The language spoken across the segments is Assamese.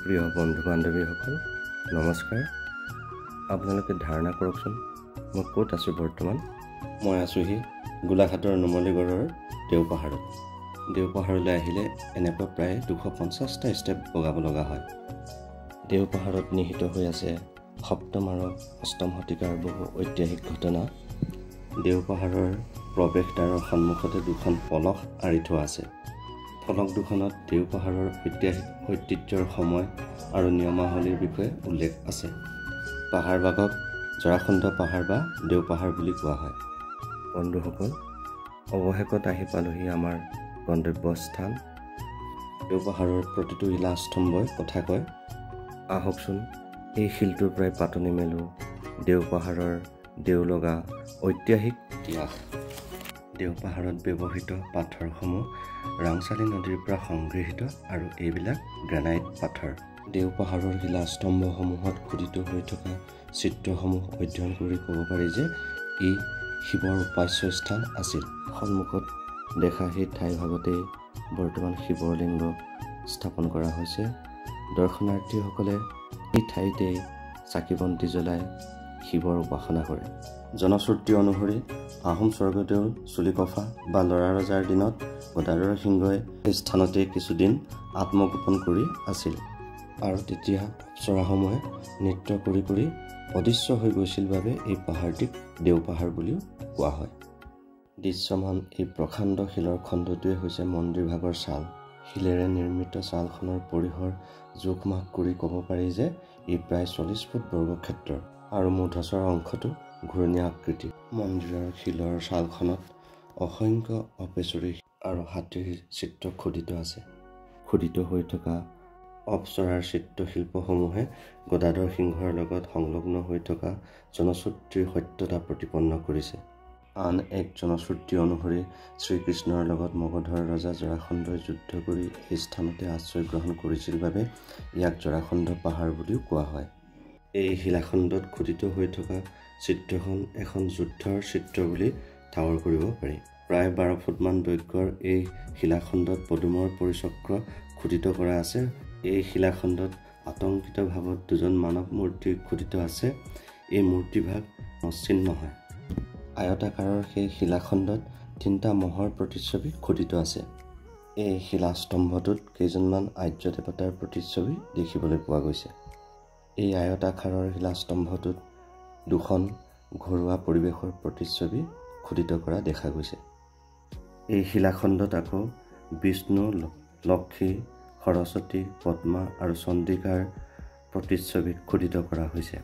প্ৰিয় বন্ধু বান্ধৱীসকল নমস্কাৰ। আপোনালোকে ধাৰণা কৰকচোন মই ক'ত আছোঁ বৰ্তমান। মই আছোঁহি গোলাঘাটৰ নুমলীগড়ৰ দেওপাহাৰত। দেওপাহাৰলৈ আহিলে এনেকুৱা প্ৰায় 250টা ষ্টেপ বগাব লগা হয়। দেওপাহাৰত নিহিত হৈ আছে 7ম আৰু 8ম শতিকাৰ বহু ঐতিহাসিক ঘটনা। দেওপাহাৰৰ প্ৰৱেশদ্বাৰৰ সন্মুখতে দুখন পলস আঁৰি থোৱা আছে। ফলক দুখনত দেওপাহাৰৰ ঐতিহ্যৰ সময় আৰু নিয়মাৱলীৰ বিষয়ে উল্লেখ আছে। পাহাৰভাগক জৰাখণ্ড পাহাৰ বা দেওপাহাৰ বুলি কোৱা হয়। বন্ধুসকল, অৱশেষত আহি পালোহি আমাৰ গন্তব্যস্থান। দেওপাহাৰৰ প্ৰতিটো শিলাস্তম্ভই কথা কয়। আহকচোন এই শিলটোৰ পৰাই পাতনি মেলোঁ দেওপাহাৰৰ দেওলগা ঐতিহাসিক ইতিহাস। দেওপাহাৰত ব্যৱহৃত পাথৰসমূহ ৰাংচালি নদীৰ পৰা সংগৃহীত আৰু এইবিলাক গ্ৰেনাইট পাথৰ। দেওপাহাৰৰ শিলাস্তম্ভসমূহত খোদিত হৈ থকা চিত্ৰসমূহ অধ্যয়ন কৰি ক'ব পাৰি যে ই শিৱৰ উপাস্য স্থান আছিল। সন্মুখত দেখা সেই ঠাইভাগতেই বৰ্তমান শিৱৰ লিংগ স্থাপন কৰা হৈছে। দৰ্শনাৰ্থীসকলে এই ঠাইতেই চাকি বন্তি জ্বলাই শিৱৰ উপাসনা কৰে। জনশ্ৰুতি অনুসৰি আহোম স্বৰ্গদেউ চুলিকফা বা লৰা ৰজাৰ দিনত গদাধৰ সিংহই এই স্থানতেই কিছুদিন আত্মগোপন কৰি আছিল আৰু তেতিয়া অপ্সৰাসমূহে নৃত্য কৰি কৰি অদৃশ্য হৈ গৈছিল বাবে এই পাহাৰটিক দেওপাহাৰ বুলিও কোৱা হয়। দৃশ্যমান এই প্ৰকাণ্ড শিলৰ খণ্ডটোৱে হৈছে মন্দিৰভাগৰ ছাল। শিলেৰে নিৰ্মিত ছালখনৰ পৰিসৰ জোখ মাখ কৰি ক'ব পাৰি যে ই প্ৰায় 40 ফুট বৰ্গক্ষেত্ৰৰ আৰু মূধচৰ অংশটো ঘূৰণীয়া আকৃতিৰ। মন্দিৰৰ শিলৰ ছালখনত অসংখ্য অপেচৰী আৰু হাতীৰ চিত্ৰ খোদিত আছে। খোদিত হৈ থকা অপ্সৰাৰ চিত্ৰশিল্পসমূহে গদাধৰ সিংহৰ লগত সংলগ্ন হৈ থকা জনশ্ৰুতিৰ সত্যতা প্ৰতিপন্ন কৰিছে। আন এক জনশ্ৰুতি অনুসৰি শ্ৰীকৃষ্ণৰ লগত মগধৰ ৰজা জৰাখণ্ডই যুদ্ধ কৰি এই স্থানতে আশ্ৰয় গ্ৰহণ কৰিছিল বাবে ইয়াক জৰাখণ্ড পাহাৰ বুলিও কোৱা হয়। এই শিলাখণ্ডত খোদিত হৈ থকা চিত্ৰখন এখন যুদ্ধৰ চিত্ৰ বুলি ঠাৱৰ কৰিব পাৰি। প্ৰায় 12 ফুটমান দৈৰ্ঘ্যৰ এই শিলাখণ্ডত পদুমৰ পৰিচক্ৰ খোদিত কৰা আছে। এই শিলাখণ্ডত আতংকিত ভাৱত দুজন মানৱ মূৰ্তি খোদিত আছে। এই মূৰ্তিভাগ মসৃণ নহয়। আয়তাকাৰৰ সেই শিলাখণ্ডত 3টা মহৰ প্ৰতিচ্ছবি খোদিত আছে। এই শিলাস্তম্ভটোত কেইজনমান আৰ্য দেৱতাৰ প্ৰতিচ্ছবি দেখিবলৈ পোৱা গৈছে। এই আয়তাকাৰৰ শিলাস্তম্ভটোত 2খন ঘৰুৱা পৰিৱেশৰ প্ৰতিচ্ছবি খোদিত কৰা দেখা গৈছে। এই শিলাখণ্ডত আকৌ বিষ্ণু, লক্ষ্মী, সৰস্বতী, পদ্মা আৰু চণ্ডিকাৰ প্ৰতিচ্ছবি খোদিত কৰা হৈছে।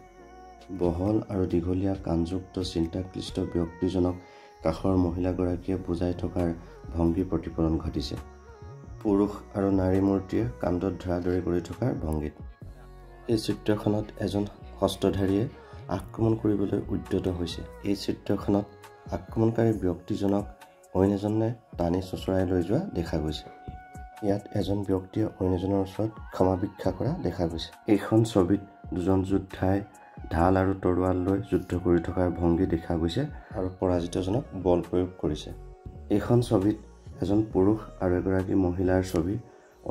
বহল আৰু দীঘলীয়া কাণযুক্ত চিন্তাক্লিষ্ট ব্যক্তিজনক কাষৰ মহিলাগৰাকীয়ে বুজাই থকাৰ ভংগী প্ৰতিফলন ঘটিছে। পুৰুষ আৰু নাৰী মূৰ্তিয়ে কান্ধত ধৰাধৰি কৰি থকাৰ ভংগীত। এই চিত্ৰখনত এজন হস্তধাৰীয়ে আক্ৰমণ কৰিবলৈ উদ্যত হৈছে। এই চিত্ৰখনত আক্ৰমণকাৰী ব্যক্তিজনক অইন এজনে টানি চোঁচৰাই লৈ যোৱা দেখা গৈছে। ইয়াত এজন ব্যক্তিয়ে অইন এজনৰ ওচৰত ক্ষমা ভিক্ষা কৰা দেখা গৈছে। এইখন ছবিত দুজন যোদ্ধাই ঢাল আৰু তৰোৱাল লৈ যুদ্ধ কৰি থকাৰ ভংগী দেখা গৈছে আৰু পৰাজিতজনক বল প্ৰয়োগ কৰিছে। এইখন ছবিত এজন পুৰুষ আৰু এগৰাকী মহিলাৰ ছবি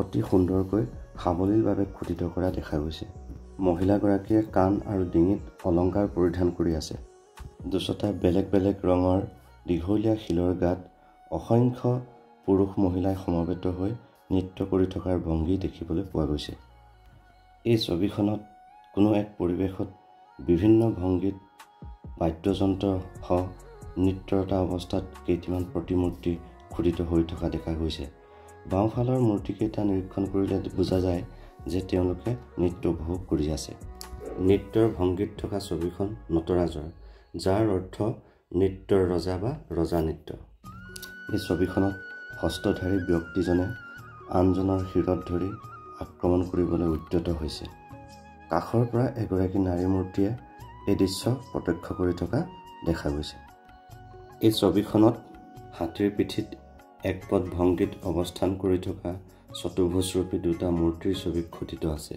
অতি সুন্দৰকৈ সাৱলীলভাৱে খোদিত কৰা দেখা গৈছে। মহিলাগৰাকীয়ে কাণ আৰু ডিঙিত অলংকাৰ পৰিধান কৰি আছে। দুচটা বেলেগ বেলেগ ৰঙৰ দীঘলীয়া শিলৰ গাত অসংখ্য পুৰুষ মহিলাই সমবেত হৈ নৃত্য কৰি থকাৰ ভংগী দেখিবলৈ পোৱা গৈছে। এই ছবিখনত কোনো এক পৰিৱেশত বিভিন্ন ভংগীত বাদ্যযন্ত্ৰ সহ নৃত্যৰতা অৱস্থাত কেইটামান প্ৰতিমূৰ্তি খোদিত হৈ থকা দেখা গৈছে। বাওঁফালৰ মূৰ্তিকেইটা নিৰীক্ষণ কৰিলে বুজা যায় যে তেওঁলোকে নৃত্য উপভোগ কৰি আছে। নৃত্যৰ ভংগীত থকা ছবিখন নটৰাজৰ, যাৰ অৰ্থ নৃত্যৰ ৰজা বা ৰজা নৃত্য। এই ছবিখনত হস্তধাৰী ব্যক্তিজনে আনজনৰ শিৰত ধৰি আক্ৰমণ কৰিবলৈ উদ্যত হৈছে। কাষৰ পৰা এগৰাকী নাৰী মূৰ্তিয়ে এই দৃশ্য প্ৰত্যক্ষ কৰি থকা দেখা গৈছে। এই ছবিখনত হাতীৰ পিঠিত একপদ ভংগীত অৱস্থান কৰি থকা চতুৰ্ভুজৰূপী 2টা মূৰ্তিৰ ছবি খোদিত আছে।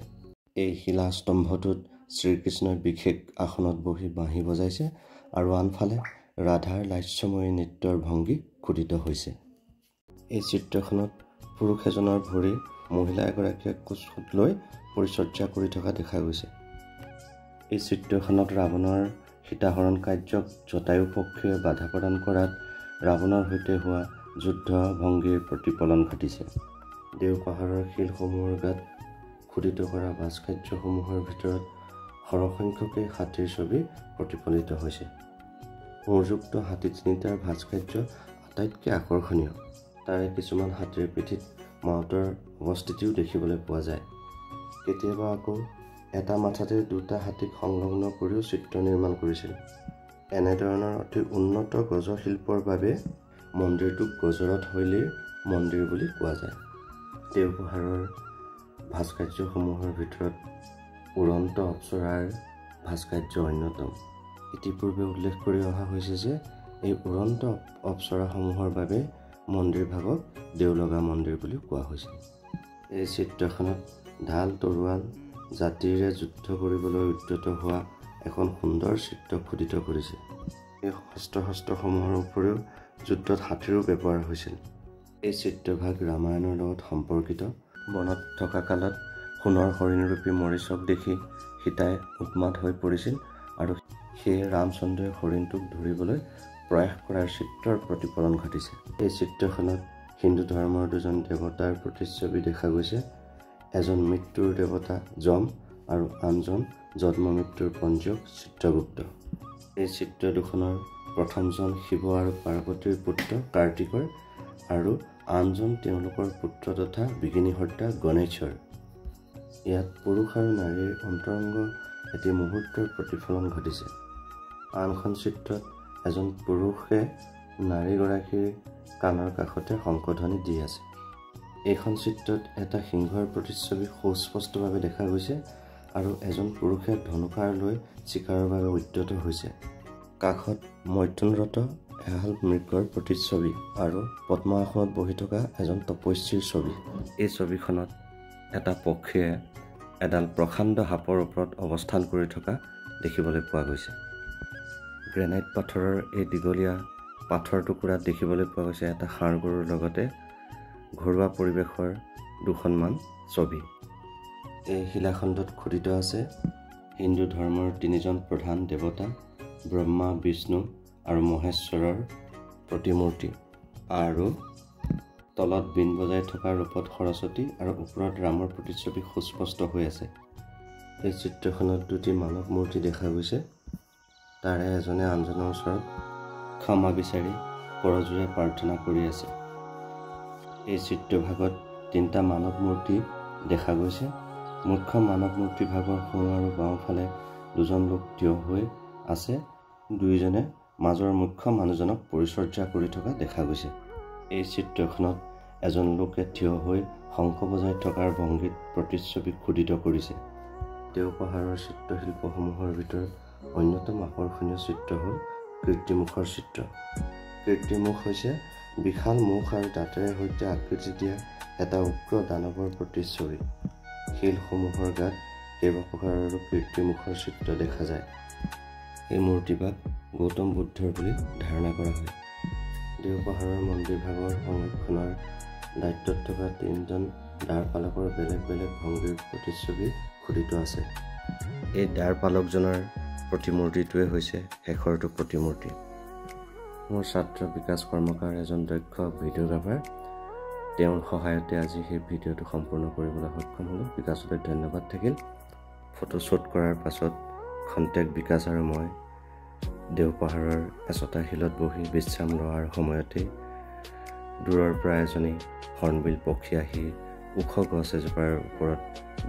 এই শিলাস্তম্ভটোত শ্ৰীকৃষ্ণই বিশেষ আসনত বহি বাঁহী বজাইছে আৰু আনফালে ৰাধাৰ লাস্যময়ী নৃত্যৰ ভংগী খোদিত হৈছে। এই চিত্ৰখনত পুৰুষ এজনৰ ভৰি মহিলা এগৰাকীয়ে কোচত লৈ পৰিচৰ্যা কৰি থকা দেখা গৈছে। এই চিত্ৰখনত ৰাৱণৰ সীতাহৰণ কাৰ্যক জটায়ু পক্ষীয়ে বাধা প্ৰদান কৰাত ৰাৱণৰ সৈতে হোৱা যুদ্ধ ভংগীৰ প্ৰতিফলন ঘটিছে। দেওপাহাৰৰ শিলসমূহৰ গাত খোদিত কৰা ভাস্কৰ্যসমূহৰ ভিতৰত সৰহসংখ্যকেই হাতীৰ ছবি প্ৰতিফলিত হৈছে। মূৰযুক্ত হাতী তিনিটাৰ ভাস্কৰ্য আটাইতকৈ আকৰ্ষণীয়। তাৰে কিছুমান হাতীৰ পিঠিত মাউতৰ অৱস্থিতিও দেখিবলৈ পোৱা যায়। কেতিয়াবা আকৌ এটা মাথাতে দুটা হাতীক সংলগ্ন কৰিও চিত্ৰ নিৰ্মাণ কৰিছিল। এনেধৰণৰ অতি উন্নত গজশিল্পৰ বাবে মন্দিৰটোক গজৰথ শৈলীৰ মন্দিৰ বুলি কোৱা যায়। দেওপাহাৰৰ ভাস্কৰ্যসমূহৰ ভিতৰত উড়ন্ত অপ্সৰাৰ ভাস্কৰ্য অন্যতম। ইতিপূৰ্বে উল্লেখ কৰি অহা হৈছে যে এই উড়ন্ত অপ্সৰাসমূহৰ বাবে মন্দিৰভাগক দেওলগা মন্দিৰ বুলি কোৱা হৈছে। এই চিত্ৰখনত ঢাল তৰোৱাল জাতিৰে যুদ্ধ কৰিবলৈ উদ্যত হোৱা এখন সুন্দৰ চিত্ৰ খোদিত কৰিছে। এই শস্ত্ৰসমূহৰ উপৰিও যুদ্ধত হাতীৰো ব্যৱহাৰ হৈছিল। এই চিত্ৰভাগ ৰামায়ণৰ লগত সম্পৰ্কিত। বনত থকা কালত সোণৰ হৰিণৰূপী মৰিচক দেখি সীতাই উন্মাদ হৈ পৰিছিল আৰু সেয়ে ৰামচন্দ্ৰই হৰিণটোক ধৰিবলৈ প্ৰয়াস কৰাৰ চিত্ৰৰ প্ৰতিফলন ঘটিছে। এই চিত্ৰখনত হিন্দু ধৰ্মৰ দুজন দেৱতাৰ প্ৰতিচ্ছবি দেখা গৈছে। এজন মৃত্যুৰ দেৱতা যম আৰু আনজন জন্ম মৃত্যুৰ পঞ্জীয়ক চিত্ৰগুপ্ত। এই চিত্ৰ দুখনৰ প্ৰথমজন শিৱ আৰু পাৰ্বতীৰ পুত্ৰ কাৰ্তিকৰ আৰু আনজন তেওঁলোকৰ পুত্ৰ তথা বিঘিনিহৰ্তা গণেশৰ। ইয়াত পুৰুষ আৰু নাৰীৰ অন্তৰংগ এটি মুহূৰ্তৰ প্ৰতিফলন ঘটিছে। আনখন চিত্ৰত এজন পুৰুষে নাৰীগৰাকীৰ কাণৰ কাষতে শংখধ্বনি দি আছে। এইখন চিত্ৰত এটা সিংহৰ প্ৰতিচ্ছবি সুস্পষ্টভাৱে দেখা গৈছে আৰু এজন পুৰুষে ধনুকাৰ লৈ চিকাৰৰ বাবে উদ্যত হৈছে। কাষত মৈথুনৰত এহাল মৃগৰ প্ৰতিচ্ছবি আৰু পদ্মাসনত বহি থকা এজন তপস্বীৰ ছবি। এই ছবিখনত এটা পক্ষীয়ে এডাল প্ৰকাণ্ড সাপৰ ওপৰত অৱস্থান কৰি থকা দেখিবলৈ পোৱা গৈছে। গ্ৰেনাইট পাথৰৰ এই দীঘলীয়া পাথৰ টুকুৰাত দেখিবলৈ পোৱা গৈছে এটা ষাঁড় গৰুৰ লগতে ঘৰুৱা পৰিৱেশৰ দুখনমান ছবি। এই শিলাখণ্ডত খোদিত আছে হিন্দু ধৰ্মৰ তিনিজন প্ৰধান দেৱতা ব্ৰহ্মা, বিষ্ণু আৰু মহেশ্বৰৰ প্ৰতিমূৰ্তি আৰু তলত বীণ বজাই থকা ৰূপত সৰস্বতী আৰু ওপৰত ৰামৰ প্ৰতিচ্ছবি সুস্পষ্ট হৈ আছে। এই চিত্ৰখনত দুটি মানৱ মূৰ্তি দেখা গৈছে। তাৰে এজনে আনজনৰ ওচৰত ক্ষমা বিচাৰি কৰজোৰে প্ৰাৰ্থনা কৰি আছে। এই চিত্ৰভাগত তিনিটা মানৱ মূৰ্তি দেখা গৈছে। মুখ্য মানৱ মূৰ্তিভাগৰ সোঁ আৰু বাওঁফালে দুজন লোক থিয় হৈ আছে। দুয়োজনে মাজৰ মুখ্য মানুহজনক পৰিচৰ্যা কৰি থকা দেখা গৈছে। এই চিত্ৰখনত এজন লোকে থিয় হৈ শংখ বজাই থকাৰ ভংগীত প্ৰতিচ্ছবি খোদিত কৰিছে। দেওপাহাৰৰ চিত্ৰশিল্পসমূহৰ ভিতৰত অন্যতম আকৰ্ষণীয় চিত্ৰ হ'ল কীৰ্তিমুখৰ চিত্ৰ। কীৰ্তিমুখ হৈছে বিশাল মুখ আৰু দাঁতেৰে সৈতে আকৃতি দিয়া এটা উগ্ৰ দানৱৰ প্ৰতিচ্ছবি। শিলসমূহৰ গাত কেইবা প্ৰকাৰৰো কীৰ্তিমুখৰ চিত্ৰ দেখা যায়। এই মূৰ্তিভাগ গৌতম বুদ্ধৰ বুলি ধাৰণা কৰা হয়। দেওপাহাৰৰ মন্দিৰভাগৰ সংৰক্ষণৰ দায়িত্বত থকা তিনিজন দ্বাৰপালকৰ বেলেগ বেলেগ ভংগীৰ প্ৰতিচ্ছবি খোদিত আছে। এই দ্বাৰপালকজনৰ প্ৰতিমূৰ্তিটোৱে হৈছে শেষৰটো প্ৰতিমূৰ্তি। মোৰ ছাত্ৰ বিকাশ কৰ্মকাৰ এজন দক্ষ ভিডিঅ'গ্ৰাফাৰ। তেওঁৰ সহায়তে আজি সেই ভিডিঅ'টো সম্পূৰ্ণ কৰিবলৈ সক্ষম হ'লোঁ। বিকাশলৈ ধন্যবাদ থাকিল। ফটো শ্বুট কৰাৰ পাছত খন্তেক বিকাশ আৰু মই দেওপাহাৰৰ এচটা শিলত বহি বিশ্ৰাম লোৱাৰ সময়তেই দূৰৰ পৰা এজনী হৰ্ণবিল পক্ষী আহি ওখ গছ এজোপাৰ ওপৰত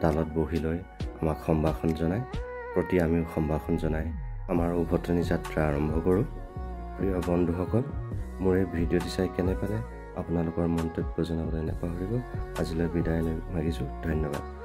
ডালত বহি লৈ আমাক সম্ভাষণ জনায়। প্ৰতি আমিও সম্ভাষণ জনাই আমাৰ উভতনি যাত্ৰা আৰম্ভ কৰোঁ। প্ৰিয় বন্ধুসকল, মোৰ এই ভিডিঅ'টি চাই কেনে পালে আপোনালোকৰ মন্তব্য জনাবলৈ নাপাহৰিব। আজিলৈ বিদায় মাগিছোঁ। ধন্যবাদ।